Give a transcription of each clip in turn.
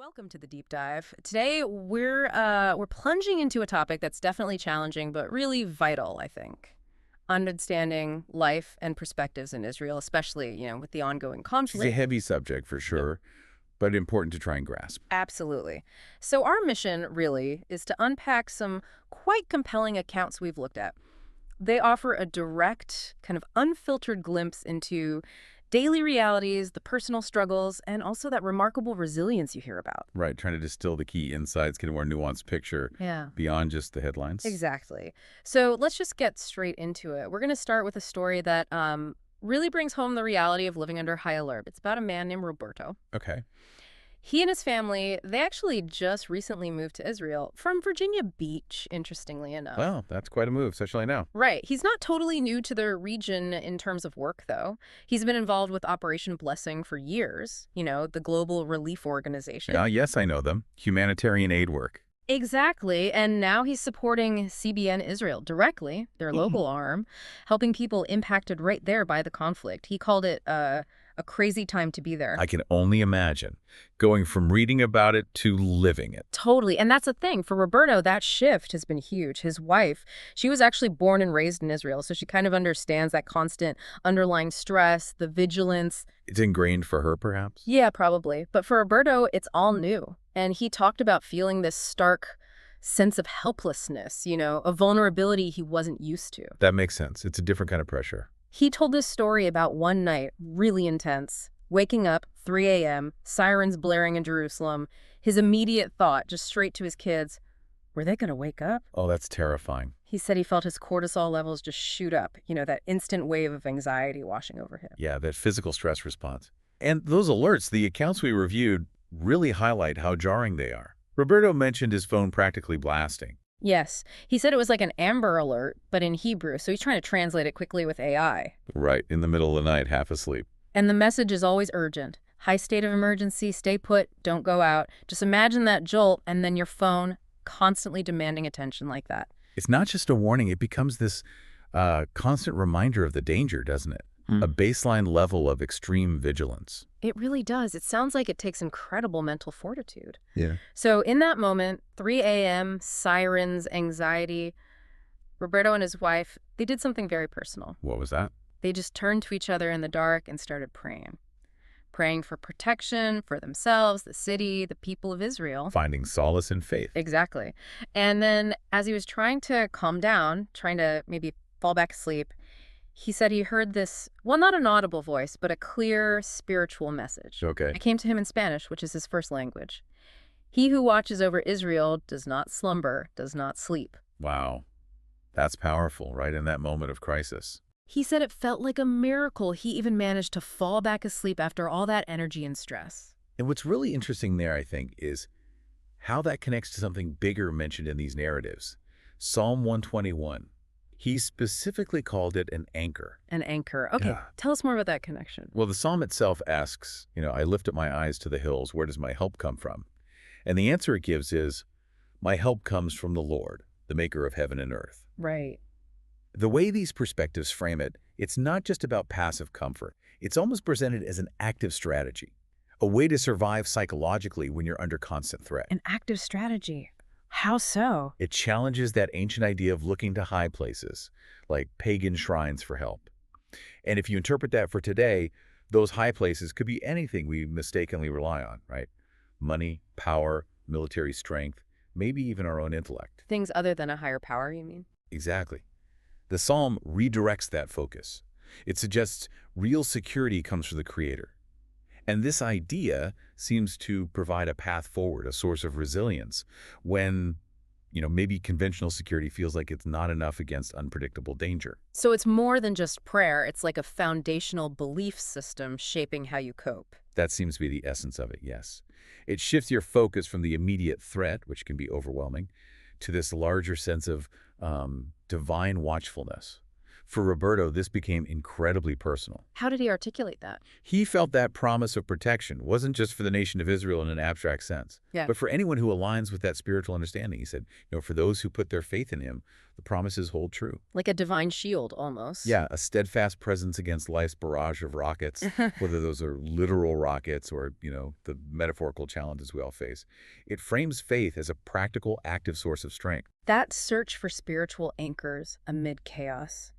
Welcome to the deep dive. Today we're plunging into a topic that's definitely challenging but really vital, I think. Understanding life and perspectives in Israel, especially, with the ongoing It's a conflict. heavy subject for sure, but important to try and grasp. Absolutely. So our mission really is to unpack some quite compelling accounts we've looked at. They offer a direct, kind of unfiltered glimpse into daily realities, the personal struggles, and also that remarkable resilience you hear about. Right, trying to distill the key insights, get a more nuanced picture Yeah. beyond just the headlines. Exactly. So let's just get straight into it. We're going to start with a story that really brings home the reality of living under high alert. It's about a man named Roberto. Okay. He and his family, they actually just recently moved to Israel from Virginia Beach, interestingly enough. Well, that's quite a move, especially now. Right. He's not totally new to the region in terms of work, though. He's been involved with Operation Blessing for years, the global relief organization. Yeah, yes, I know them. Humanitarian aid work. Exactly. And now he's supporting CBN Israel directly, their local arm, helping people impacted right there by the conflict. He called it a crazy time to be there. I can only imagine going from reading about it to living it. Totally. And that's the thing. For Roberto, that shift has been huge. His wife, she was actually born and raised in Israel, so she kind of understands that constant underlying stress, the vigilance. It's ingrained for her, perhaps? Yeah, probably. But for Roberto, it's all new. And he talked about feeling this stark sense of helplessness, a vulnerability he wasn't used to. That makes sense. It's a different kind of pressure. He told this story about one night, really intense, waking up, 3 a.m., sirens blaring in Jerusalem. His immediate thought, just straight to his kids, were they going to wake up? Oh, that's terrifying. He said he felt his cortisol levels just shoot up, that instant wave of anxiety washing over him. Yeah, that physical stress response. And those alerts, the accounts we reviewed, really highlight how jarring they are. Roberto mentioned his phone practically blasting. Yes. He said it was like an Amber Alert, but in Hebrew, so he's trying to translate it quickly with AI. Right, in the middle of the night, half asleep. And the message is always urgent. High state of emergency, stay put, don't go out. Just imagine that jolt and then your phone constantly demanding attention like that. It's not just a warning, it becomes this constant reminder of the danger, doesn't it? A baseline level of extreme vigilance. It really does. It sounds like it takes incredible mental fortitude. Yeah. So in that moment, 3 a.m., sirens, anxiety, Roberto and his wife, they did something very personal. What was that? They just turned to each other in the dark and started praying. Praying for protection, for themselves, the city, the people of Israel. Finding solace in faith. Exactly. And then as he was trying to calm down, trying to maybe fall back asleep, he said he heard this, well, not an audible voice, but a clear spiritual message. Okay. It came to him in Spanish, which is his first language. He who watches over Israel does not slumber, does not sleep. Wow. That's powerful, right in that moment of crisis. He said it felt like a miracle he even managed to fall back asleep after all that energy and stress. And what's really interesting there, I think, is how that connects to something bigger mentioned in these narratives. Psalm 121. He specifically called it an anchor. An anchor. Okay, Yeah. Tell us more about that connection. Well, the psalm itself asks, I lift up my eyes to the hills. Where does my help come from? And the answer it gives is, my help comes from the Lord, the maker of heaven and earth. Right. The way these perspectives frame it, it's not just about passive comfort. It's almost presented as an active strategy, a way to survive psychologically when you're under constant threat. An active strategy. How so? It challenges that ancient idea of looking to high places, like pagan shrines for help. And if you interpret that for today, those high places could be anything we mistakenly rely on, right? Money, power, military strength, maybe even our own intellect. Things other than a higher power, you mean? Exactly. The psalm redirects that focus. It suggests real security comes from the Creator. And this idea seems to provide a path forward, a source of resilience, when, maybe conventional security feels like it's not enough against unpredictable danger. So it's more than just prayer. It's like a foundational belief system shaping how you cope. That seems to be the essence of it, yes. It shifts your focus from the immediate threat, which can be overwhelming, to this larger sense of divine watchfulness. For Roberto, this became incredibly personal. How did he articulate that? He felt that promise of protection wasn't just for the nation of Israel in an abstract sense, Yeah. but for anyone who aligns with that spiritual understanding. He said, for those who put their faith in him, the promises hold true. Like a divine shield, almost. Yeah, a steadfast presence against life's barrage of rockets, whether those are literal rockets or, the metaphorical challenges we all face. It frames faith as a practical, active source of strength. That search for spiritual anchors amid chaos,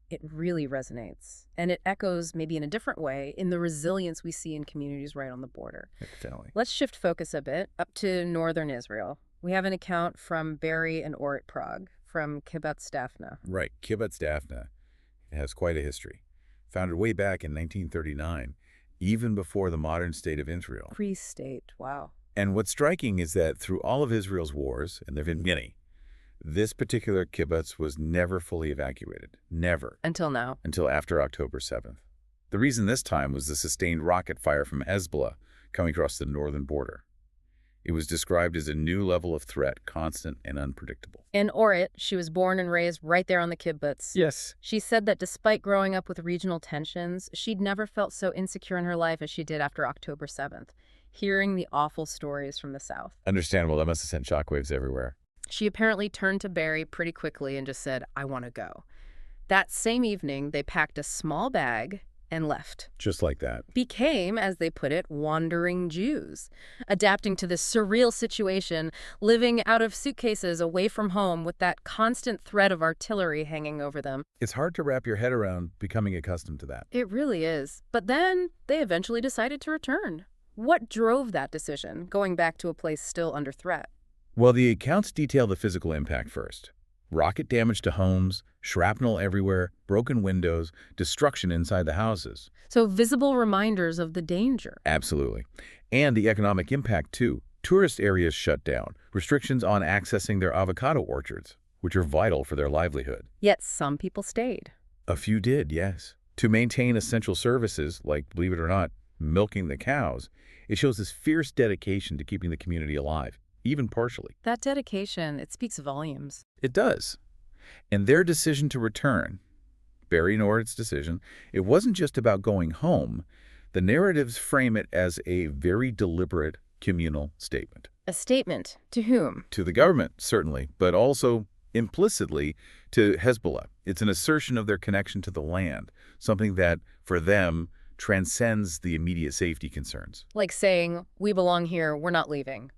it really resonates. And it echoes, maybe in a different way, in the resilience we see in communities right on the border. Definitely. Let's shift focus a bit, up to northern Israel. We have an account from Barry and Orit Prague, from Kibbutz Daphna. Right, Kibbutz Daphna. It has quite a history. Founded way back in 1939, even before the modern state of Israel. Pre-state, wow. And what's striking is that through all of Israel's wars, and there have been many, this particular kibbutz was never fully evacuated. Never. Until now. Until after October 7th. The reason this time was the sustained rocket fire from Hezbollah coming across the northern border. It was described as a new level of threat, constant and unpredictable. In Orit, she was born and raised right there on the kibbutz. Yes. She said that despite growing up with regional tensions, she'd never felt so insecure in her life as she did after October 7th, hearing the awful stories from the South. Understandable. That must have sent shockwaves everywhere. She apparently turned to Barry pretty quickly and just said, "I want to go." That same evening, they packed a small bag and left. Just like that. Became, as they put it, wandering Jews, adapting to this surreal situation, living out of suitcases away from home with that constant threat of artillery hanging over them. It's hard to wrap your head around becoming accustomed to that. It really is. But then they eventually decided to return. What drove that decision, going back to a place still under threat? Well, the accounts detail the physical impact first. Rocket damage to homes, shrapnel everywhere, broken windows, destruction inside the houses. So visible reminders of the danger. Absolutely. And the economic impact, too. Tourist areas shut down, restrictions on accessing their avocado orchards, which are vital for their livelihood. Yet some people stayed. A few did, yes. To maintain essential services, like, believe it or not, milking the cows, it shows this fierce dedication to keeping the community alive, even partially. That dedication, it speaks volumes. It does. And their decision to return, Barry and Orit's decision, it wasn't just about going home. The narratives frame it as a very deliberate communal statement. A statement to whom? To the government, certainly, but also implicitly to Hezbollah. It's an assertion of their connection to the land, something that, for them, transcends the immediate safety concerns. Like saying, we belong here, we're not leaving.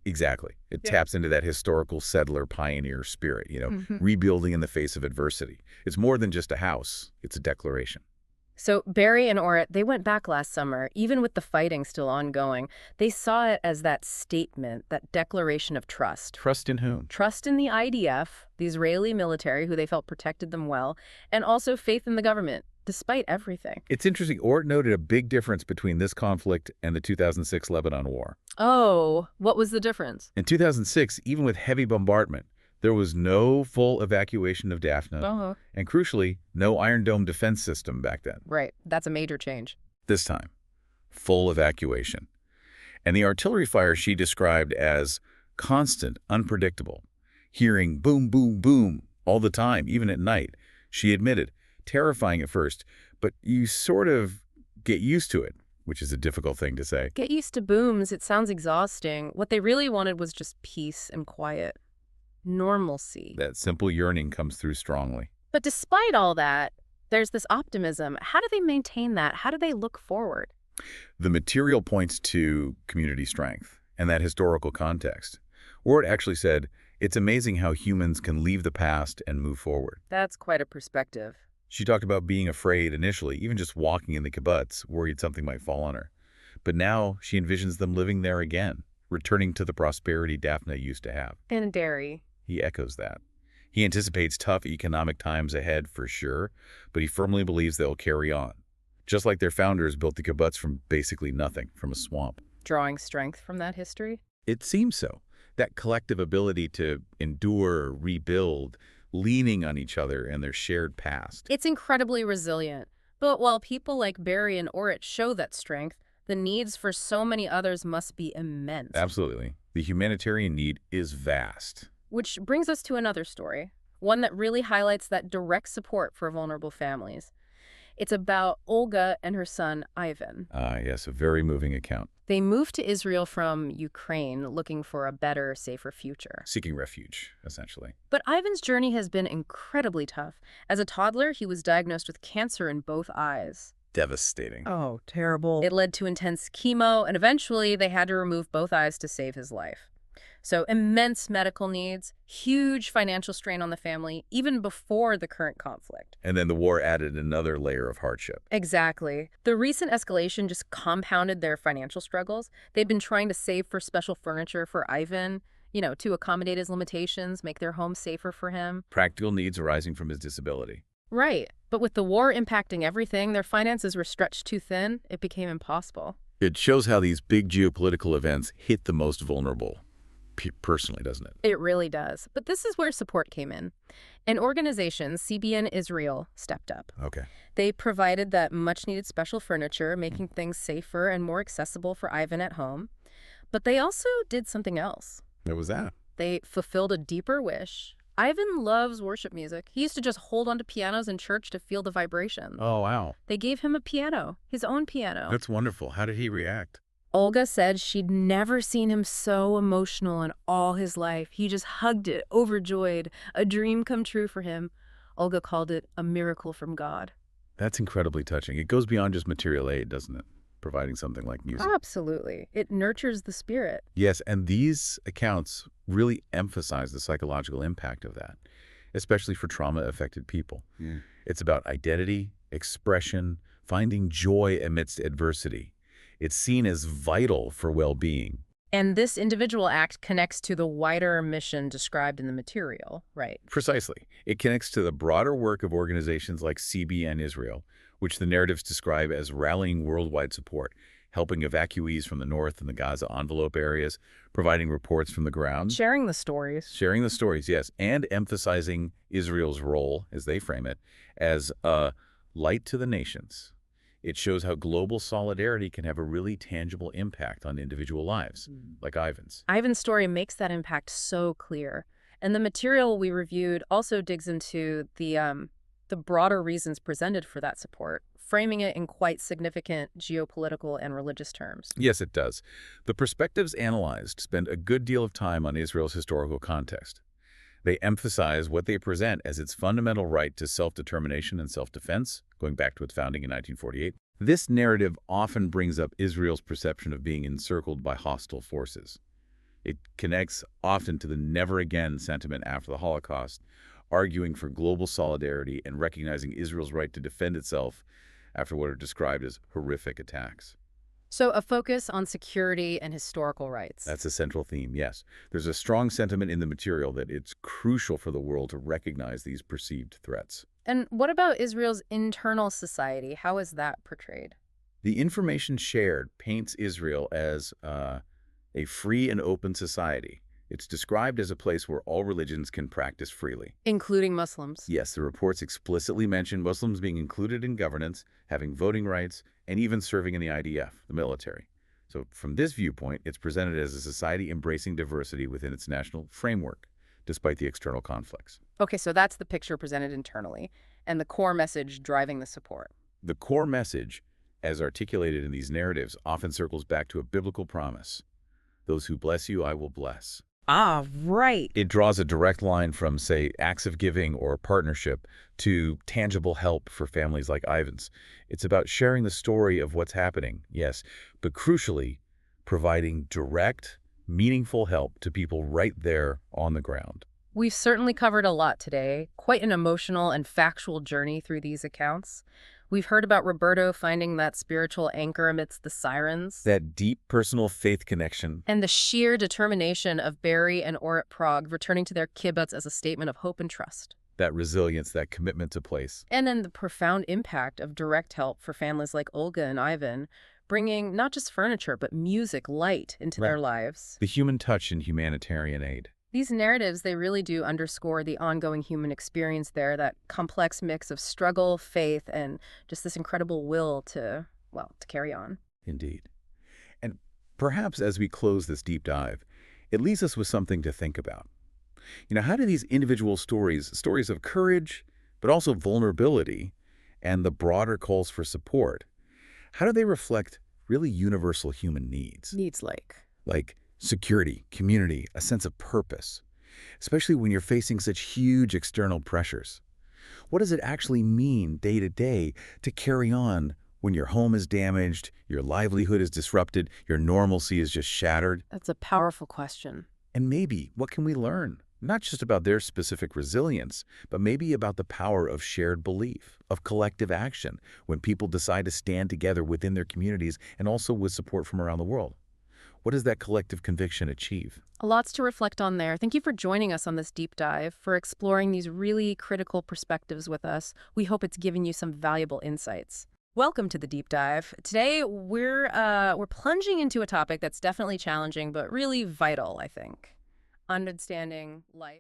Exactly. It taps into that historical settler pioneer spirit, rebuilding in the face of adversity. It's more than just a house. It's a declaration. So Barry and Orit, they went back last summer, even with the fighting still ongoing. They saw it as that statement, that declaration of trust. Trust in whom? Trust in the IDF, the Israeli military, who they felt protected them well, and also faith in the government, despite everything. It's interesting. Orit noted a big difference between this conflict and the 2006 Lebanon War. Oh, what was the difference? In 2006, even with heavy bombardment, there was no full evacuation of Daphna, and crucially, no Iron Dome defense system back then. Right. That's a major change. This time, full evacuation. And the artillery fire she described as constant, unpredictable, hearing boom, boom, boom all the time, even at night. She admitted, terrifying at first, but you sort of get used to it, which is a difficult thing to say. Get used to booms. It sounds exhausting. What they really wanted was just peace and quiet. Normalcy. That simple yearning comes through strongly. But despite all that, there's this optimism. How do they maintain that? How do they look forward? The material points to community strength and that historical context. Ward actually said, it's amazing how humans can leave the past and move forward. That's quite a perspective. She talked about being afraid initially, even just walking in the kibbutz, worried something might fall on her. But now she envisions them living there again, returning to the prosperity Daphna used to have. And dairy. He echoes that. He anticipates tough economic times ahead for sure, but he firmly believes they'll carry on. Just like their founders built the kibbutz from basically nothing, from a swamp. Drawing strength from that history? It seems so. That collective ability to endure, rebuild, leaning on each other and their shared past. It's incredibly resilient. But while people like Barry and Orit show that strength, the needs for so many others must be immense. Absolutely. The humanitarian need is vast. Which brings us to another story one that really highlights that direct support for vulnerable families. It's about Olga and her son, Ivan. Ah, yes, a very moving account. They moved to Israel from Ukraine looking for a better, safer future. Seeking refuge, essentially. But Ivan's journey has been incredibly tough. As a toddler, he was diagnosed with cancer in both eyes. Devastating. Oh, terrible. It led to intense chemo, and eventually they had to remove both eyes to save his life. So immense medical needs, huge financial strain on the family, even before the current conflict. And then the war added another layer of hardship. Exactly. The recent escalation just compounded their financial struggles. They'd been trying to save for special furniture for Ivan, to accommodate his limitations, make their home safer for him. Practical needs arising from his disability. Right. But with the war impacting everything, their finances were stretched too thin. It became impossible. It shows how these big geopolitical events hit the most vulnerable, personally, doesn't it? It really does. But this is where support came in. An organization, CBN Israel, stepped up. Okay. They provided that much-needed special furniture, making things safer and more accessible for Ivan at home. But they also did something else. What was that? They fulfilled a deeper wish. Ivan loves worship music. He used to just hold onto pianos in church to feel the vibrations. Oh, wow. They gave him a piano, his own piano. That's wonderful. How did he react? Olga said she'd never seen him so emotional in all his life. He just hugged it, overjoyed, a dream come true for him. Olga called it a miracle from God. That's incredibly touching. It goes beyond just material aid, doesn't it? Providing something like music. Absolutely. It nurtures the spirit. Yes, and these accounts really emphasize the psychological impact of that, especially for trauma-affected people. Yeah. It's about identity, expression, finding joy amidst adversity. It's seen as vital for well-being. And this individual act connects to the wider mission described in the material, right? Precisely. It connects to the broader work of organizations like CBN Israel, which the narratives describe as rallying worldwide support, helping evacuees from the north and the Gaza envelope areas, providing reports from the ground. Sharing the stories. Sharing the stories, yes, and emphasizing Israel's role, as they frame it, as a light to the nations. It shows how global solidarity can have a really tangible impact on individual lives, like Ivan's. Ivan's story makes that impact so clear. And the material we reviewed also digs into the broader reasons presented for that support, framing it in quite significant geopolitical and religious terms. Yes, it does. The perspectives analyzed spend a good deal of time on Israel's historical context. They emphasize what they present as its fundamental right to self-determination and self-defense, going back to its founding in 1948. This narrative often brings up Israel's perception of being encircled by hostile forces. It connects often to the never again sentiment after the Holocaust, arguing for global solidarity and recognizing Israel's right to defend itself after what are described as horrific attacks. So a focus on security and historical rights. That's a central theme, yes. There's a strong sentiment in the material that it's crucial for the world to recognize these perceived threats. And what about Israel's internal society? How is that portrayed? The information shared paints Israel as a free and open society. It's described as a place where all religions can practice freely. Including Muslims. Yes, the reports explicitly mention Muslims being included in governance, having voting rights, and even serving in the IDF, the military. So from this viewpoint, it's presented as a society embracing diversity within its national framework, despite the external conflicts. Okay, so that's the picture presented internally, and the core message driving the support. The core message, as articulated in these narratives, often circles back to a biblical promise. Those who bless you, I will bless. Ah, right. It draws a direct line from, say, acts of giving or partnership to tangible help for families like Ivan's. It's about sharing the story of what's happening, yes, but crucially, providing direct, meaningful help to people right there on the ground. We've certainly covered a lot today, quite an emotional and factual journey through these accounts. We've heard about Roberto finding that spiritual anchor amidst the sirens. That deep personal faith connection. And the sheer determination of Barry and Orit Prague returning to their kibbutz as a statement of hope and trust. That resilience, that commitment to place. And then the profound impact of direct help for families like Olga and Ivan, bringing not just furniture, but music, light into their lives. The human touch in humanitarian aid. These narratives, they really do underscore the ongoing human experience there, that complex mix of struggle, faith, and just this incredible will to carry on. Indeed. And perhaps as we close this deep dive, it leaves us with something to think about. How do these individual stories of courage, but also vulnerability, and the broader calls for support, how do they reflect really universal human needs? Needs like. Like security, community, a sense of purpose, especially when you're facing such huge external pressures. What does it actually mean day to day to carry on when your home is damaged, your livelihood is disrupted, your normalcy is just shattered? That's a powerful question. And maybe, what can we learn? Not just about their specific resilience, but maybe about the power of shared belief, of collective action, when people decide to stand together within their communities and also with support from around the world. What does that collective conviction achieve? Lots to reflect on there. Thank you for joining us on this deep dive, for exploring these really critical perspectives with us. We hope it's given you some valuable insights. Welcome to the deep dive. Today we're plunging into a topic that's definitely challenging, but really vital, I think. Understanding life.